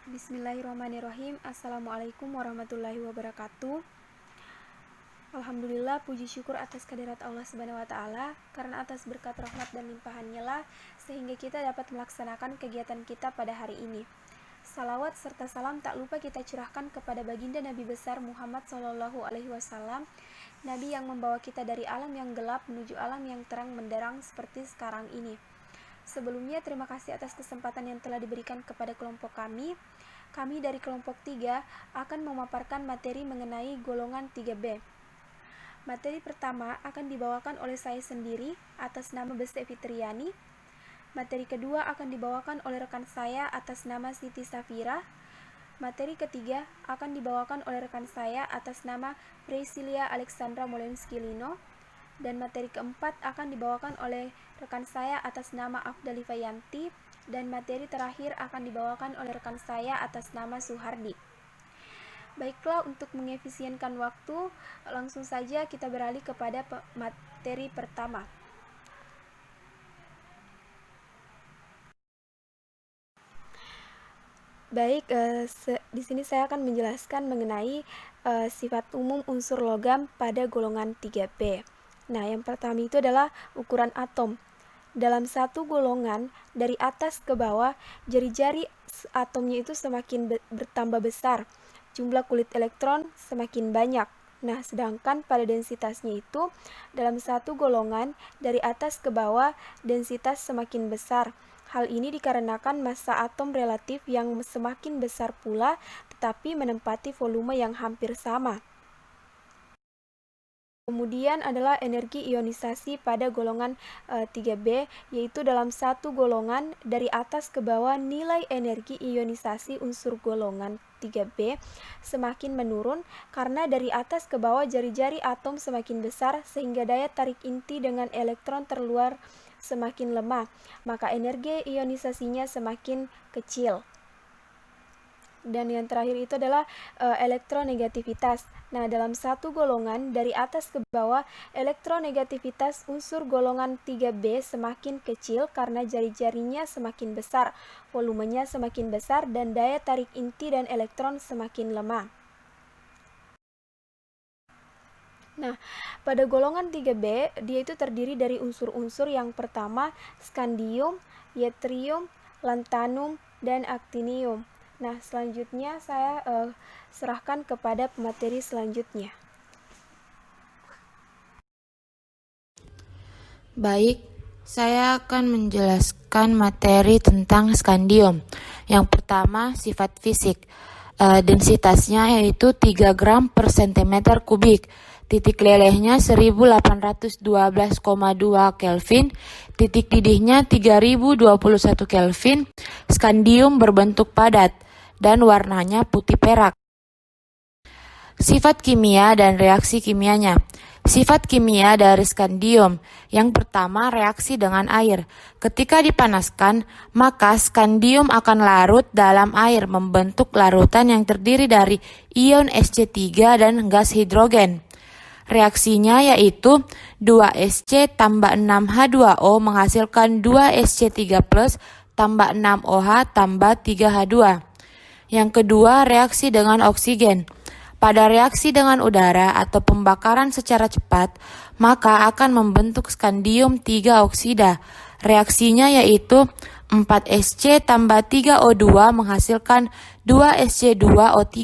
Bismillahirrahmanirrahim. Assalamualaikum warahmatullahi wabarakatuh. Alhamdulillah, puji syukur atas kehadirat Allah Subhanahu wa taala, karena atas berkat rahmat dan limpahannya lah sehingga kita dapat melaksanakan kegiatan kita pada hari ini. Salawat serta salam tak lupa kita curahkan kepada baginda Nabi besar Muhammad Shallallahu alaihi wasallam, Nabi yang membawa kita dari alam yang gelap menuju alam yang terang menderang seperti sekarang ini. Sebelumnya, terima kasih atas kesempatan yang telah diberikan kepada kelompok kami. Kami dari kelompok 3 akan memaparkan materi mengenai golongan 3B. Materi pertama akan dibawakan oleh saya sendiri atas nama Besti Fitriani. Materi kedua akan dibawakan oleh rekan saya atas nama Siti Safira. Materi ketiga akan dibawakan oleh rekan saya atas nama Priscilia Alexandra Molenski Lino. Dan materi keempat akan dibawakan oleh rekan saya atas nama Afdali Fayanti. Dan materi terakhir akan dibawakan oleh rekan saya atas nama Suhardi. Baiklah, untuk mengefisienkan waktu, langsung saja kita beralih kepada materi pertama. Baik, di sini saya akan menjelaskan mengenai sifat umum unsur logam pada golongan 3B. Nah, yang pertama itu adalah ukuran atom. Dalam satu golongan, dari atas ke bawah, jari-jari atomnya itu semakin bertambah besar. Jumlah kulit elektron semakin banyak. Nah, sedangkan pada densitasnya itu, dalam satu golongan, dari atas ke bawah, densitas semakin besar. Hal ini dikarenakan massa atom relatif yang semakin besar pula, tetapi menempati volume yang hampir sama. Kemudian adalah energi ionisasi pada golongan 3B, yaitu dalam satu golongan dari atas ke bawah nilai energi ionisasi unsur golongan 3B semakin menurun karena dari atas ke bawah jari-jari atom semakin besar sehingga daya tarik inti dengan elektron terluar semakin lemah, maka energi ionisasinya semakin kecil. Dan yang terakhir itu adalah elektronegativitas. Nah, dalam satu golongan dari atas ke bawah, elektronegativitas unsur golongan 3B semakin kecil karena jari-jarinya semakin besar, volumenya semakin besar, dan daya tarik inti dan elektron semakin lemah. Nah, pada golongan 3B, dia itu terdiri dari unsur-unsur yang pertama, skandium, yttrium, lanthanum, dan actinium. Nah, selanjutnya saya serahkan kepada pemateri selanjutnya. Baik, saya akan menjelaskan materi tentang skandium. Yang pertama, sifat fisik. Densitasnya yaitu 3 gram per cm kubik. Titik lelehnya 1812,2 Kelvin, titik didihnya 3021 Kelvin. Skandium berbentuk padat dan warnanya putih perak. Sifat kimia dan reaksi kimianya. Sifat kimia dari skandium. Yang pertama, reaksi dengan air. Ketika dipanaskan, maka skandium akan larut dalam air membentuk larutan yang terdiri dari ion Sc3 dan gas hidrogen. Reaksinya yaitu 2Sc tambah 6H2O menghasilkan 2Sc3+ tambah 6OH tambah 3H2. Yang kedua, reaksi dengan oksigen. Pada reaksi dengan udara atau pembakaran secara cepat, maka akan membentuk skandium 3 oksida. Reaksinya yaitu 4Sc tambah 3O2 menghasilkan 2Sc2O3.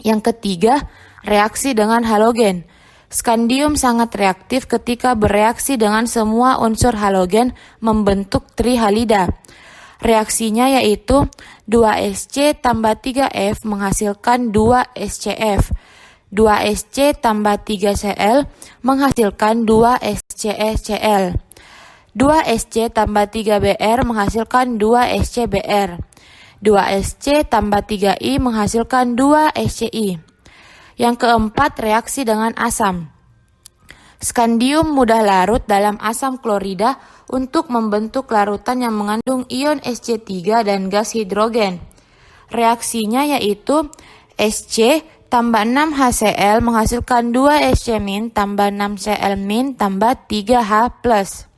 Yang ketiga, reaksi dengan halogen. Skandium sangat reaktif ketika bereaksi dengan semua unsur halogen membentuk trihalida. Reaksinya yaitu 2Sc tambah 3F menghasilkan 2SCF. 2Sc tambah 3Cl menghasilkan 2SCECl. 2Sc tambah 3Br menghasilkan 2SCBr. 2Sc tambah 3I menghasilkan 2SCI. Yang keempat, reaksi dengan asam. Skandium mudah larut dalam asam klorida untuk membentuk larutan yang mengandung ion Sc3 dan gas hidrogen. Reaksinya yaitu Sc tambah 6HCl menghasilkan 2Sc- tambah 6Cl- tambah 3H+.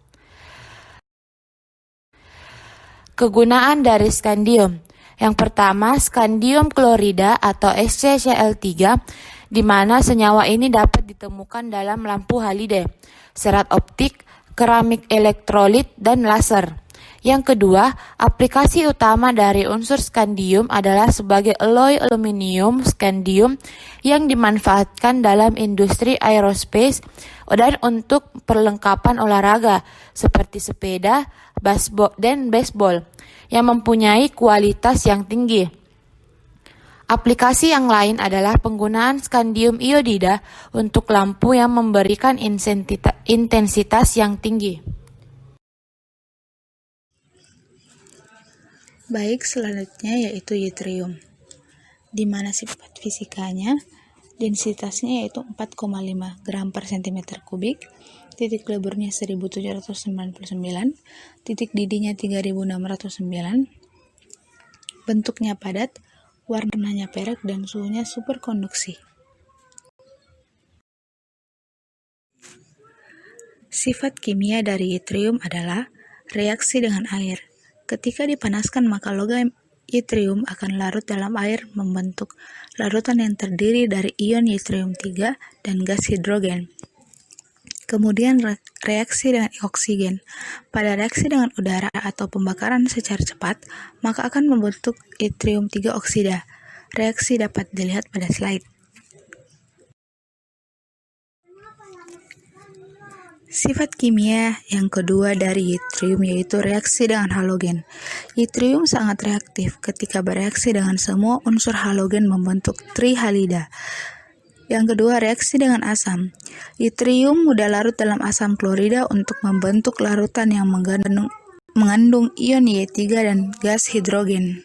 Kegunaan dari skandium. Yang pertama, skandium klorida atau SCCl3, di mana senyawa ini dapat ditemukan dalam lampu halide, serat optik, keramik elektrolit, dan laser. Yang kedua, aplikasi utama dari unsur skandium adalah sebagai alloy aluminium skandium yang dimanfaatkan dalam industri aerospace dan untuk perlengkapan olahraga seperti sepeda, dan baseball yang mempunyai kualitas yang tinggi. Aplikasi yang lain adalah penggunaan skandium iodida untuk lampu yang memberikan intensitas yang tinggi. Baik, selanjutnya yaitu yttrium, di mana sifat fisikanya, densitasnya yaitu 4,5 gram per cm kubik, titik leburnya 1799, titik didihnya 3609, bentuknya padat, warnanya perak, dan suhunya superkonduksi. Sifat kimia dari yttrium adalah reaksi dengan air. Ketika dipanaskan, maka logam yttrium akan larut dalam air membentuk larutan yang terdiri dari ion yttrium-3 dan gas hidrogen. Kemudian reaksi dengan oksigen. Pada reaksi dengan udara atau pembakaran secara cepat, maka akan membentuk yttrium-3 oksida. Reaksi dapat dilihat pada slide. Sifat kimia yang kedua dari yttrium yaitu reaksi dengan halogen. Yttrium sangat reaktif ketika bereaksi dengan semua unsur halogen membentuk trihalida. Yang kedua, reaksi dengan asam. Yttrium mudah larut dalam asam klorida untuk membentuk larutan yang mengandung ion Y3 dan gas hidrogen.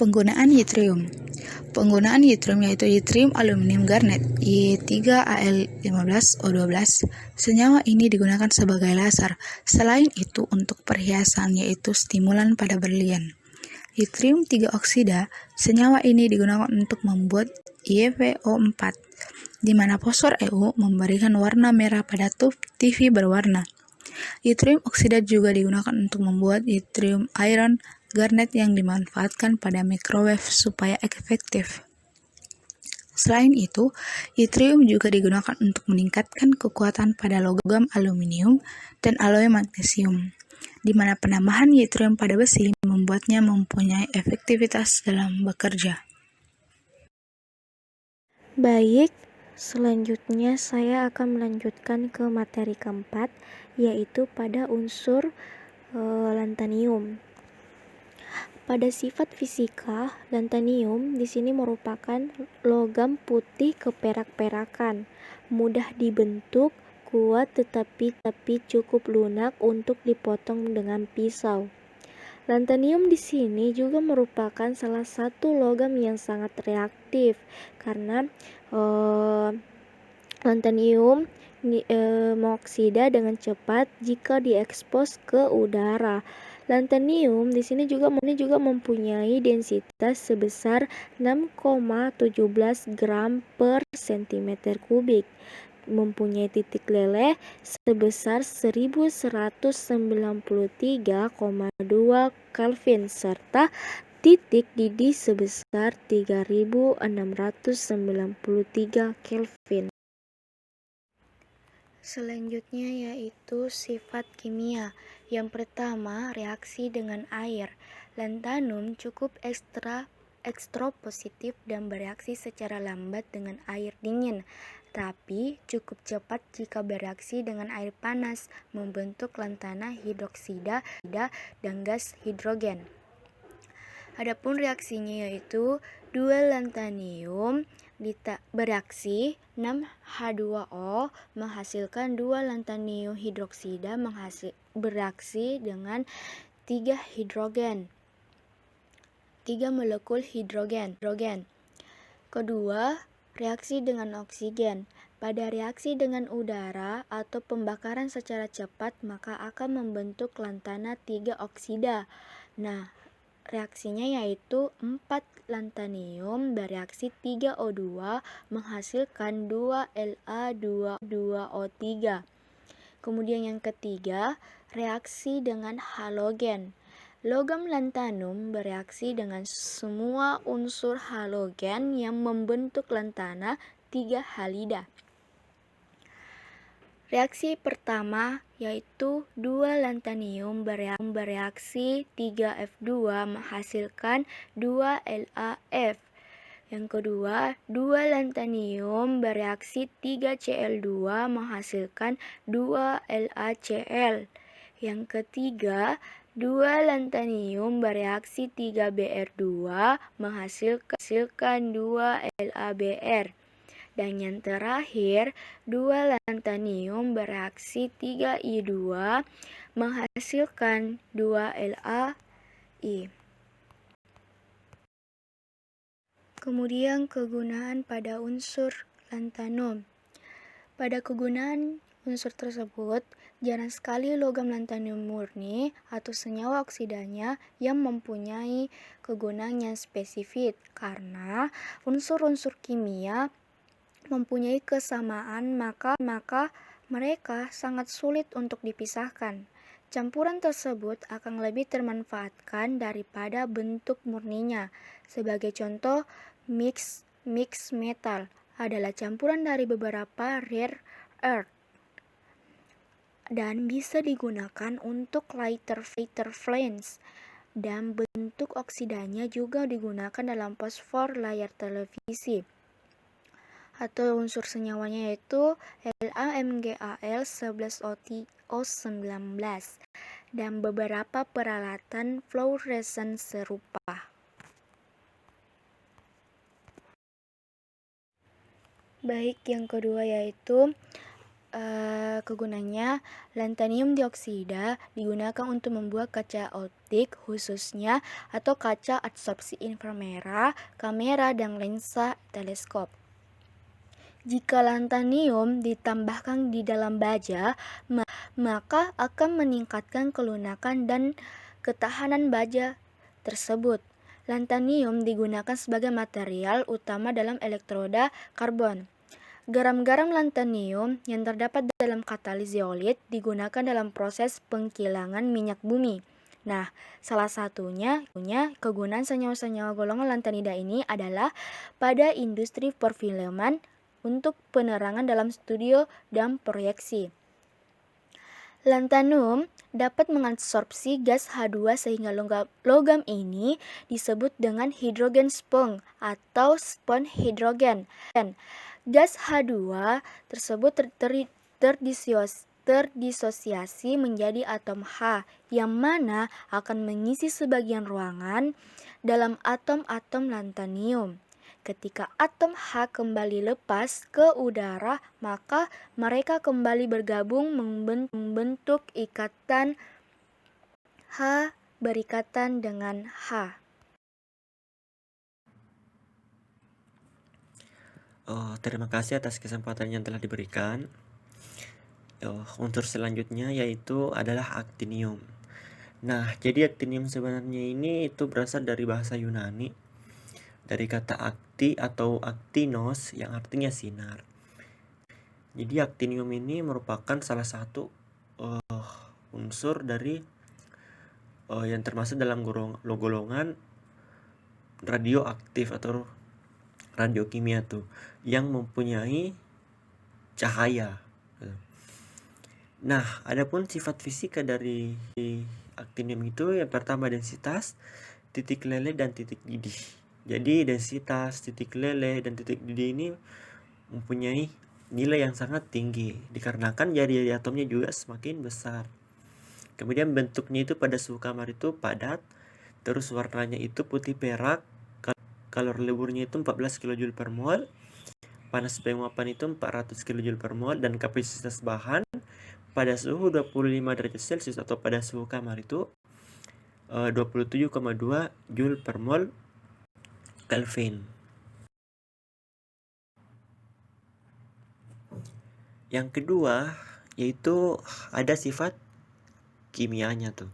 Penggunaan yttrium. Penggunaan yttrium yaitu yttrium aluminium garnet Y3Al15O12. Senyawa ini digunakan sebagai laser. Selain itu, untuk perhiasan yaitu stimulan pada berlian. Yttrium-3 oksida, senyawa ini digunakan untuk membuat YVO4, di mana fosfor EU memberikan warna merah pada tub TV berwarna. Yttrium oksida juga digunakan untuk membuat yttrium iron garnet yang dimanfaatkan pada microwave supaya efektif. Selain itu, yttrium juga digunakan untuk meningkatkan kekuatan pada logam aluminium dan alloy magnesium, di mana penambahan yttrium pada besi membuatnya mempunyai efektivitas dalam bekerja. Baik, selanjutnya saya akan melanjutkan ke materi keempat, yaitu pada unsur lantanium. Pada sifat fisika, lantanium di sini merupakan logam putih keperak-perakan, mudah dibentuk, kuat tetapi cukup lunak untuk dipotong dengan pisau. Lantanium di sini juga merupakan salah satu logam yang sangat reaktif karena lantanium mengoksida dengan cepat jika diekspos ke udara. Lantanium di sini juga mempunyai densitas sebesar 6,17 gram per cm kubik, mempunyai titik leleh sebesar 1193,2 Kelvin serta titik didih sebesar 3693 Kelvin. Selanjutnya yaitu sifat kimia. Yang pertama, reaksi dengan air. Lantanium cukup ekstropositif dan bereaksi secara lambat dengan air dingin, tapi cukup cepat jika bereaksi dengan air panas, membentuk lantana hidroksida dan gas hidrogen. Adapun reaksinya yaitu 2 lantanium bereaksi 6H2O menghasilkan 2 lantanium hidroksida bereaksi dengan 3 molekul hidrogen. Kedua, reaksi dengan oksigen. Pada reaksi dengan udara atau pembakaran secara cepat, maka akan membentuk lantana 3 oksida. Nah, reaksinya yaitu 4 lantanium bereaksi 3O2 menghasilkan 2La2O3. Kemudian yang ketiga, reaksi dengan halogen. Logam lantanum bereaksi dengan semua unsur halogen yang membentuk lantana 3 halida. Reaksi pertama yaitu 2 lantanium bereaksi 3F2 menghasilkan 2 LaF. Yang kedua, 2 lantanium bereaksi 3Cl2 menghasilkan 2 LaCl. Yang ketiga, 2 lantanium bereaksi 3Br2 menghasilkan 2 LaBr. Dan yang terakhir, 2 lantanium bereaksi 3I2 menghasilkan 2 LaI. Kemudian kegunaan pada unsur lantanum. Pada kegunaan unsur tersebut, jarang sekali logam lantanium murni atau senyawa oksidanya yang mempunyai kegunaan yang spesifik karena unsur-unsur kimia mempunyai kesamaan, maka mereka sangat sulit untuk dipisahkan. Campuran tersebut akan lebih termanfaatkan daripada bentuk murninya. Sebagai contoh, mix metal adalah campuran dari beberapa rare earth dan bisa digunakan untuk lighter flames, dan bentuk oksidanya juga digunakan dalam fosfor layar televisi. Atau unsur senyawanya yaitu LaMgAl11O19 dan beberapa peralatan fluoresen serupa. Baik, yang kedua yaitu kegunaannya, lantanium dioksida digunakan untuk membuat kaca optik khususnya atau kaca absorpsi inframerah, kamera, dan lensa teleskop. Jika lantanium ditambahkan di dalam baja, maka akan meningkatkan kelunakan dan ketahanan baja tersebut. Lantanium digunakan sebagai material utama dalam elektroda karbon. Garam-garam lantanium yang terdapat dalam katalis zeolit digunakan dalam proses pengkilangan minyak bumi. Nah, salah satunya kegunaan senyawa-senyawa golongan lantanida ini adalah pada industri perfilman untuk penerangan dalam studio dan proyeksi. Lantanum dapat mengabsorpsi gas H2 sehingga logam ini disebut dengan hidrogen sponge atau sponge hidrogen. Gas H2 tersebut terdisosiasi menjadi atom H yang mana akan mengisi sebagian ruangan dalam atom-atom lantanium. Ketika atom H kembali lepas ke udara, maka mereka kembali bergabung membentuk ikatan H berikatan dengan H. Terima kasih atas kesempatan yang telah diberikan. Unsur selanjutnya yaitu adalah aktinium. Nah, jadi aktinium sebenarnya ini itu berasal dari bahasa Yunani, dari kata akti atau aktinos yang artinya sinar. Jadi aktinium ini merupakan salah satu unsur dari yang termasuk dalam golongan radioaktif atau radiokimia tuh yang mempunyai cahaya. Nah, adapun sifat fisika dari aktinium itu yang pertama densitas, titik lele, dan titik didih. Jadi densitas, titik lele, dan titik didih ini mempunyai nilai yang sangat tinggi dikarenakan jari-jari atomnya juga semakin besar. Kemudian bentuknya itu pada suhu kamar itu padat, terus warnanya itu putih perak, kalor leburnya itu 14 kJ per mol, panas penguapan itu 400 kJ per mol, dan kapasitas bahan pada suhu 25 derajat Celcius atau pada suhu kamar itu 27,2 Joule per mol Kelvin. Yang kedua yaitu ada sifat kimianya tuh.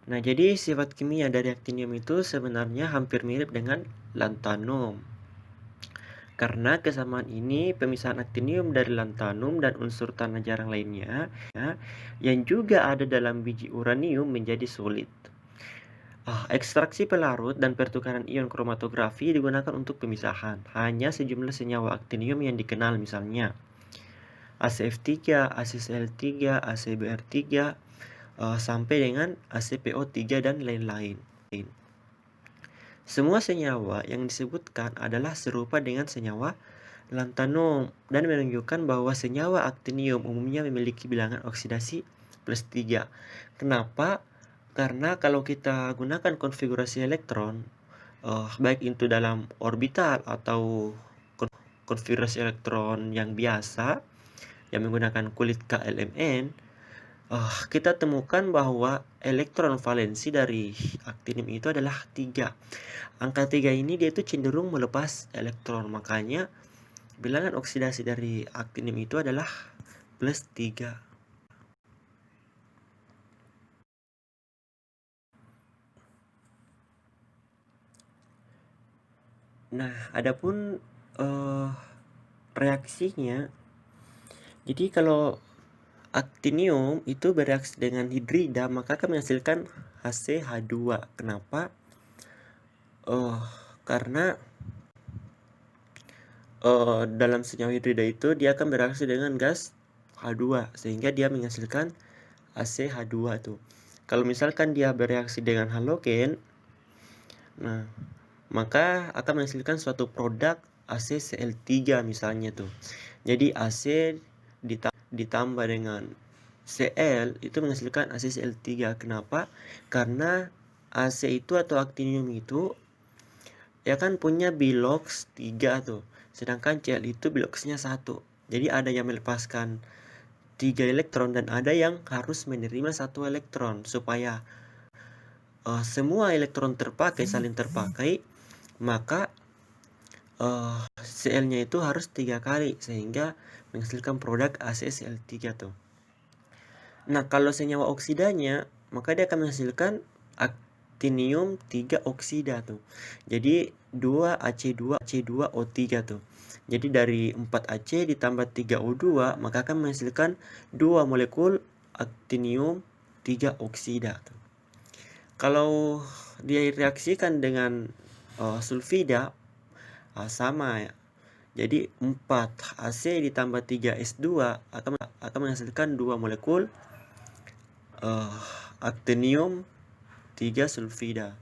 Nah, jadi sifat kimia dari aktinium itu sebenarnya hampir mirip dengan lantanum. Karena kesamaan ini pemisahan aktinium dari lantanum dan unsur tanah jarang lainnya yang juga ada dalam biji uranium menjadi sulit. Ekstraksi pelarut dan pertukaran ion kromatografi digunakan untuk pemisahan. Hanya sejumlah senyawa aktinium yang dikenal, misalnya ACF3, ACCl3, ACBr3, sampai dengan ACPO3 dan lain-lain. Semua senyawa yang disebutkan adalah serupa dengan senyawa lantanum dan menunjukkan bahwa senyawa aktinium umumnya memiliki bilangan oksidasi +3. Kenapa? Karena kalau kita gunakan konfigurasi elektron, baik itu dalam orbital atau konfigurasi elektron yang biasa yang menggunakan kulit KLMN, kita temukan bahwa elektron valensi dari aktinium itu adalah 3. Angka 3 ini dia itu cenderung melepas elektron, makanya bilangan oksidasi dari aktinium itu adalah +3. Nah, adapun reaksinya, jadi kalau aktinium itu bereaksi dengan hidrida, maka akan menghasilkan HCH2. Kenapa? Karena dalam senyawa hidrida itu dia akan bereaksi dengan gas H2 sehingga dia menghasilkan ACH2 tuh. Kalau misalkan dia bereaksi dengan halogen, nah maka akan menghasilkan suatu produk ACCl3 misalnya tuh. Jadi AC ditambah dengan Cl itu menghasilkan ACCl3. Kenapa? Karena AC itu atau aktinium itu ya kan punya bilox 3 tuh. Sedangkan Cl itu biloxnya 1. Jadi ada yang melepaskan 3 elektron dan ada yang harus menerima 1 elektron supaya semua elektron saling terpakai, maka Cl-nya itu harus 3 kali sehingga menghasilkan produk ACCl3 tuh. Nah, kalau senyawa oksidanya, maka dia akan menghasilkan aktinium 3 oksida tuh. Jadi 2Ac2O3 tuh. Jadi dari 4Ac ditambah 3O2 maka akan menghasilkan 2 molekul aktinium 3 oksida tuh. Kalau dia reaksikan dengan sulfida, sama ya. Jadi 4Ac ditambah 3S2 akan menghasilkan 2 molekul aktinium 3 sulfida.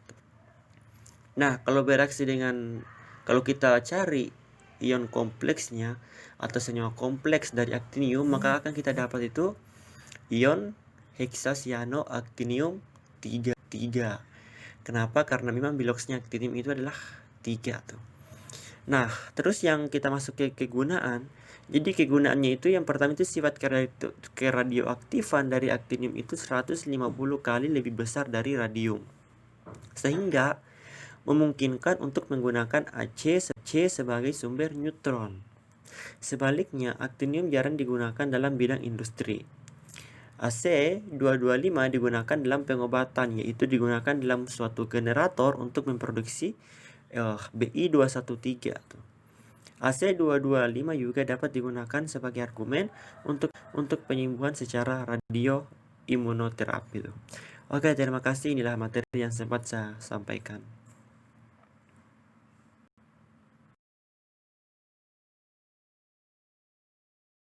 Nah, kalau kita cari ion kompleksnya atau senyawa kompleks dari aktinium, maka akan kita dapat itu ion heksacyanoaktinium 3. Kenapa? Karena memang biloxnya aktinium itu adalah 3 tuh. Nah, terus yang kita masuk ke kegunaan. Jadi kegunaannya itu yang pertama itu sifat keradioaktifan dari aktinium itu 150 kali lebih besar dari radium. Sehingga memungkinkan untuk menggunakan Ac sebagai sumber neutron. Sebaliknya, aktinium jarang digunakan dalam bidang industri. Ac225 digunakan dalam pengobatan, yaitu digunakan dalam suatu generator untuk memproduksi Bi213 tuh. AC225 juga dapat digunakan sebagai argumen untuk penyembuhan secara radioimunoterapi tuh. Oke, terima kasih, inilah materi yang sempat saya sampaikan.